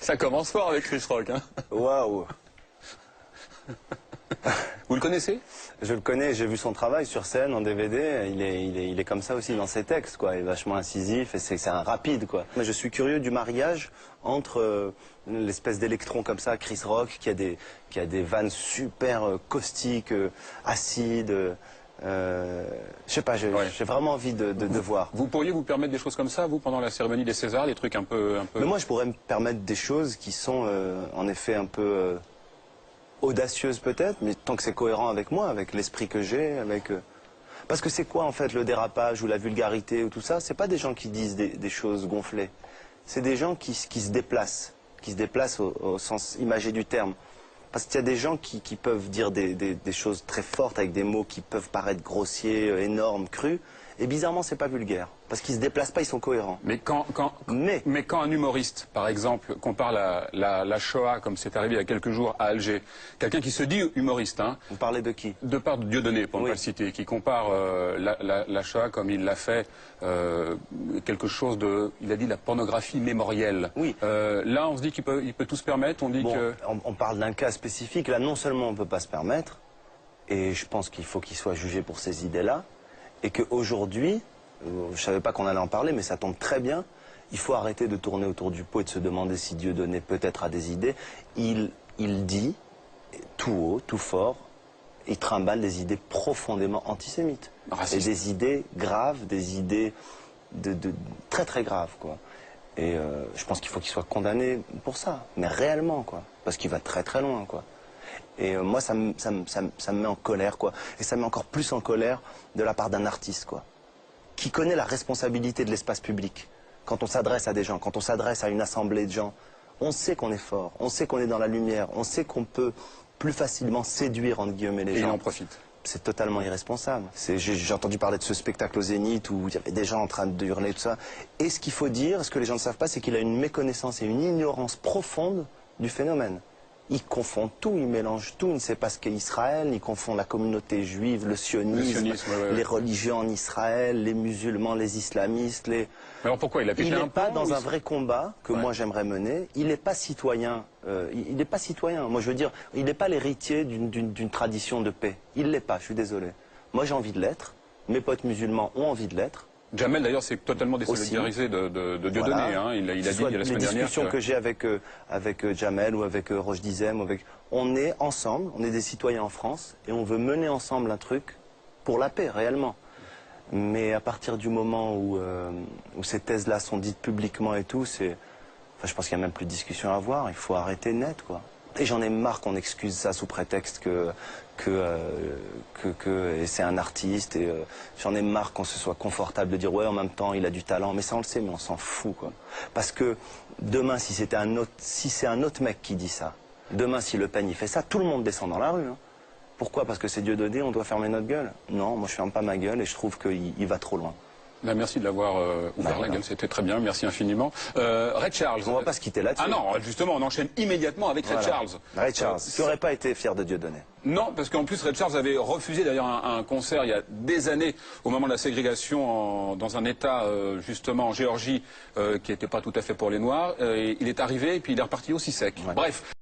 Ça commence fort avec Chris Rock, hein. Waouh. Vous le connaissez? Je le connais, j'ai vu son travail sur scène en DVD. Il est comme ça aussi dans ses textes, quoi. Il est vachement incisif et c'est un rapide, quoi. Mais je suis curieux du mariage entre l'espèce d'électron comme ça, Chris Rock, qui a des vannes super caustiques, acides. Je sais pas, j'ai vraiment envie de voir. Vous pourriez vous permettre des choses comme ça, vous, pendant la cérémonie des Césars, des trucs un peu... Mais moi, je pourrais me permettre des choses qui sont en effet un peu audacieuses peut-être, mais tant que c'est cohérent avec moi, avec l'esprit que j'ai, avec... Parce que c'est quoi en fait le dérapage ou la vulgarité ou tout ça? C'est pas des gens qui disent des choses gonflées. C'est des gens qui se déplacent au sens imagé du terme. Parce qu'il y a des gens qui peuvent dire des choses très fortes avec des mots qui peuvent paraître grossiers, énormes, crus. Et bizarrement, c'est pas vulgaire. Parce qu'ils se déplacent pas, ils sont cohérents. Mais quand un humoriste, par exemple, compare la Shoah, comme c'est arrivé il y a quelques jours à Alger, quelqu'un qui se dit humoriste, hein, vous parlez de qui? De part de Dieudonné, pour ne pas le citer, qui compare la Shoah comme il l'a fait, quelque chose de... Il a dit la pornographie mémorielle. Oui. Là, on se dit qu'il peut tout se permettre, on dit que... On parle d'un cas spécifique. Là, non seulement on ne peut pas se permettre, et je pense qu'il faut qu'il soit jugé pour ces idées-là, et qu'aujourd'hui, je ne savais pas qu'on allait en parler, mais ça tombe très bien, il faut arrêter de tourner autour du pot et de se demander si Dieudonné peut-être a des idées. Il dit, tout haut, tout fort, il trimballe des idées profondément antisémites. Raciste. Et des idées graves, des idées très très graves, quoi. Et je pense qu'il faut qu'il soit condamné pour ça, mais réellement, quoi. Parce qu'il va très très loin, quoi. Et moi, ça me met en colère, quoi. Et ça me met encore plus en colère de la part d'un artiste, quoi. Qui connaît la responsabilité de l'espace public. Quand on s'adresse à des gens, quand on s'adresse à une assemblée de gens, on sait qu'on est fort, on sait qu'on est dans la lumière, on sait qu'on peut plus facilement séduire, entre guillemets, les gens. Et il en profite. C'est totalement irresponsable. J'ai entendu parler de ce spectacle au Zénith où il y avait des gens en train de hurler, tout ça. Et ce qu'il faut dire, ce que les gens ne savent pas, c'est qu'il a une méconnaissance et une ignorance profonde du phénomène. Il confond tout, il mélange tout, il ne sait pas ce qu'est Israël, il confond la communauté juive, le sionisme, les religions en Israël, les musulmans, les islamistes, les... Mais alors pourquoi il a pété un plomb? Il n'est pas dans un vrai combat que moi j'aimerais mener, il n'est pas citoyen, il n'est pas citoyen, moi je veux dire, il n'est pas l'héritier d'une tradition de paix, il ne l'est pas, je suis désolé. Moi j'ai envie de l'être, mes potes musulmans ont envie de l'être. Jamel, d'ailleurs, s'est totalement désolidarisé de Dieudonné. Voilà. Hein. Il a dit la semaine dernière... Les discussions que j'ai avec Jamel ou avec Roche Dizem, on est ensemble, on est des citoyens en France, et on veut mener ensemble un truc pour la paix, réellement. Mais à partir du moment où ces thèses-là sont dites publiquement et tout, enfin, je pense qu'il n'y a même plus de discussion à avoir, il faut arrêter net, quoi. Et j'en ai marre qu'on excuse ça sous prétexte que c'est un artiste, et j'en ai marre qu'on se soit confortable de dire ouais, en même temps il a du talent, mais ça on le sait, mais on s'en fout, quoi. Parce que demain si c'est un autre mec qui dit ça, demain si Le Pen il fait ça, tout le monde descend dans la rue, hein. Pourquoi? Parce que c'est Dieudonné, on doit fermer notre gueule? Non, moi je ferme pas ma gueule et je trouve qu'il va trop loin. Là, merci de l'avoir ouvert la gueule, c'était très bien, merci infiniment. Ray Charles. On va pas se quitter là-dessus. Ah non, justement, on enchaîne immédiatement avec Ray Charles. Ray Charles, qui n'aurait pas été fier de Dieudonné. Non, parce qu'en plus, Ray Charles avait refusé d'ailleurs un concert il y a des années, au moment de la ségrégation, dans un État, justement, en Géorgie, qui n'était pas tout à fait pour les Noirs. Il est arrivé et puis il est reparti aussi sec. Ouais. Bref.